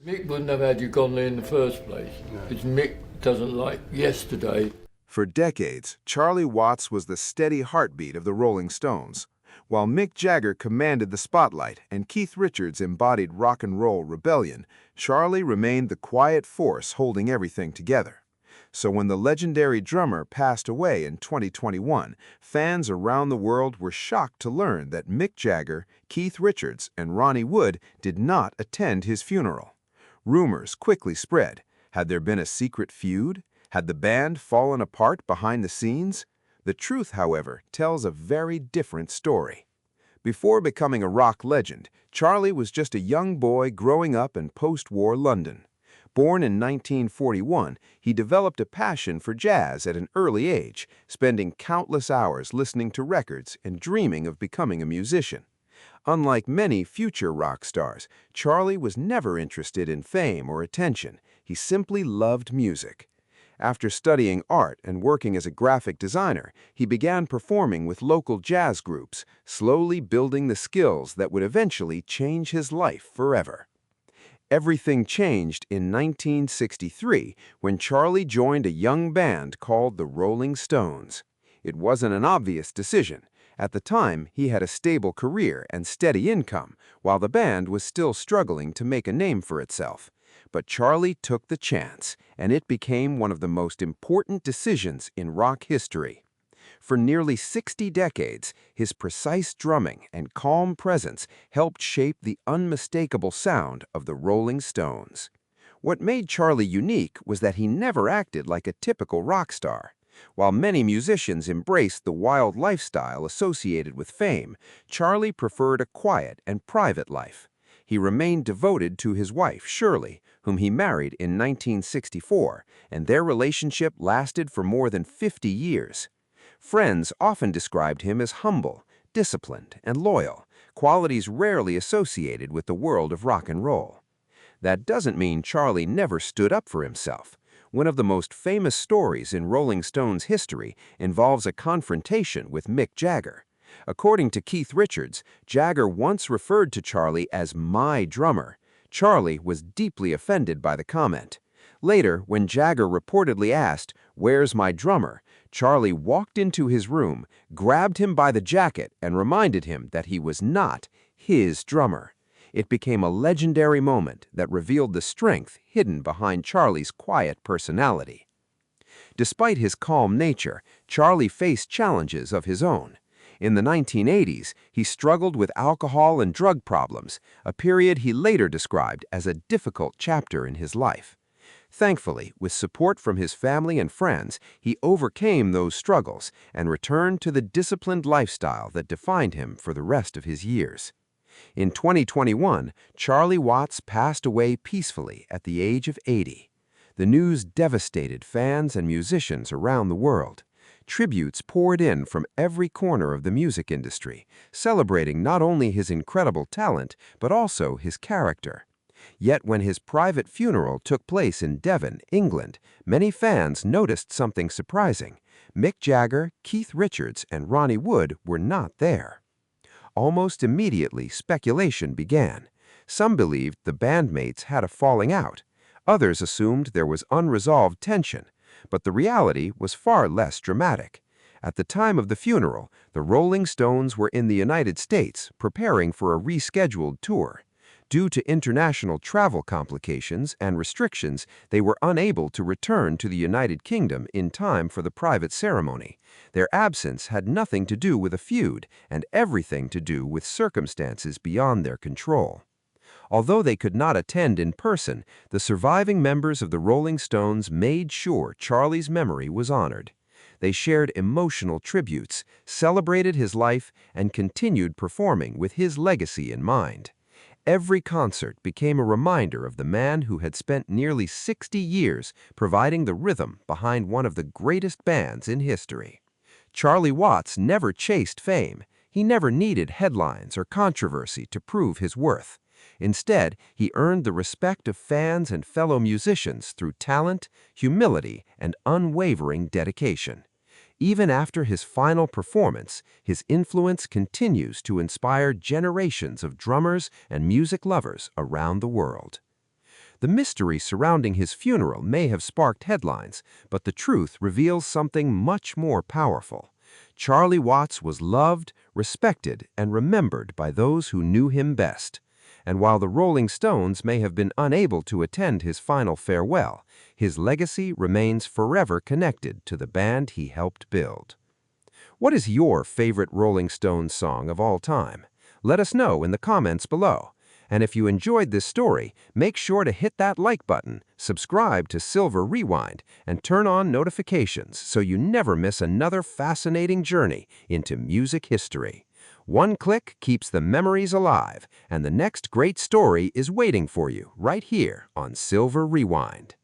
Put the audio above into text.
Mick wouldn't have had you gone there in the first place, because Mick doesn't like yesterday. For decades, Charlie Watts was the steady heartbeat of the Rolling Stones. While Mick Jagger commanded the spotlight and Keith Richards embodied rock and roll rebellion, Charlie remained the quiet force holding everything together. So when the legendary drummer passed away in 2021, fans around the world were shocked to learn that Mick Jagger, Keith Richards, and Ronnie Wood did not attend his funeral. Rumors quickly spread. Had there been a secret feud? Had the band fallen apart behind the scenes? The truth, however, tells a very different story. Before becoming a rock legend, Charlie was just a young boy growing up in post-war London. Born in 1941, he developed a passion for jazz at an early age, spending countless hours listening to records and dreaming of becoming a musician. Unlike many future rock stars, Charlie was never interested in fame or attention. He simply loved music. After studying art and working as a graphic designer, he began performing with local jazz groups, slowly building the skills that would eventually change his life forever. Everything changed in 1963 when Charlie joined a young band called the Rolling Stones. It wasn't an obvious decision. At the time, he had a stable career and steady income, while the band was still struggling to make a name for itself. But Charlie took the chance, and it became one of the most important decisions in rock history. For nearly 60 decades, his precise drumming and calm presence helped shape the unmistakable sound of the Rolling Stones. What made Charlie unique was that he never acted like a typical rock star. While many musicians embraced the wild lifestyle associated with fame, Charlie preferred a quiet and private life. He remained devoted to his wife, Shirley, whom he married in 1964, and their relationship lasted for more than 50 years. Friends often described him as humble, disciplined, and loyal, qualities rarely associated with the world of rock and roll. That doesn't mean Charlie never stood up for himself. One of the most famous stories in Rolling Stones history involves a confrontation with Mick Jagger. According to Keith Richards, Jagger once referred to Charlie as "my drummer." Charlie was deeply offended by the comment. Later, when Jagger reportedly asked, "Where's my drummer?" Charlie walked into his room, grabbed him by the jacket, and reminded him that he was not his drummer. It became a legendary moment that revealed the strength hidden behind Charlie's quiet personality. Despite his calm nature, Charlie faced challenges of his own. In the 1980s, he struggled with alcohol and drug problems, a period he later described as a difficult chapter in his life. Thankfully, with support from his family and friends, he overcame those struggles and returned to the disciplined lifestyle that defined him for the rest of his years. In 2021, Charlie Watts passed away peacefully at the age of 80. The news devastated fans and musicians around the world. Tributes poured in from every corner of the music industry, celebrating not only his incredible talent, but also his character. Yet when his private funeral took place in Devon, England, many fans noticed something surprising. Mick Jagger, Keith Richards, and Ronnie Wood were not there. Almost immediately, speculation began. Some believed the bandmates had a falling out. Others assumed there was unresolved tension. But the reality was far less dramatic. At the time of the funeral, the Rolling Stones were in the United States preparing for a rescheduled tour. Due to international travel complications and restrictions, they were unable to return to the United Kingdom in time for the private ceremony. Their absence had nothing to do with a feud and everything to do with circumstances beyond their control. Although they could not attend in person, the surviving members of the Rolling Stones made sure Charlie's memory was honored. They shared emotional tributes, celebrated his life, and continued performing with his legacy in mind. Every concert became a reminder of the man who had spent nearly 60 years providing the rhythm behind one of the greatest bands in history. Charlie Watts never chased fame. He never needed headlines or controversy to prove his worth. Instead, he earned the respect of fans and fellow musicians through talent, humility, and unwavering dedication. Even after his final performance, his influence continues to inspire generations of drummers and music lovers around the world. The mystery surrounding his funeral may have sparked headlines, but the truth reveals something much more powerful. Charlie Watts was loved, respected, and remembered by those who knew him best. And while the Rolling Stones may have been unable to attend his final farewell, his legacy remains forever connected to the band he helped build. What is your favorite Rolling Stones song of all time? Let us know in the comments below. And if you enjoyed this story, make sure to hit that like button, subscribe to Silver Rewind, and turn on notifications so you never miss another fascinating journey into music history. One click keeps the memories alive, and the next great story is waiting for you right here on Silver Rewind.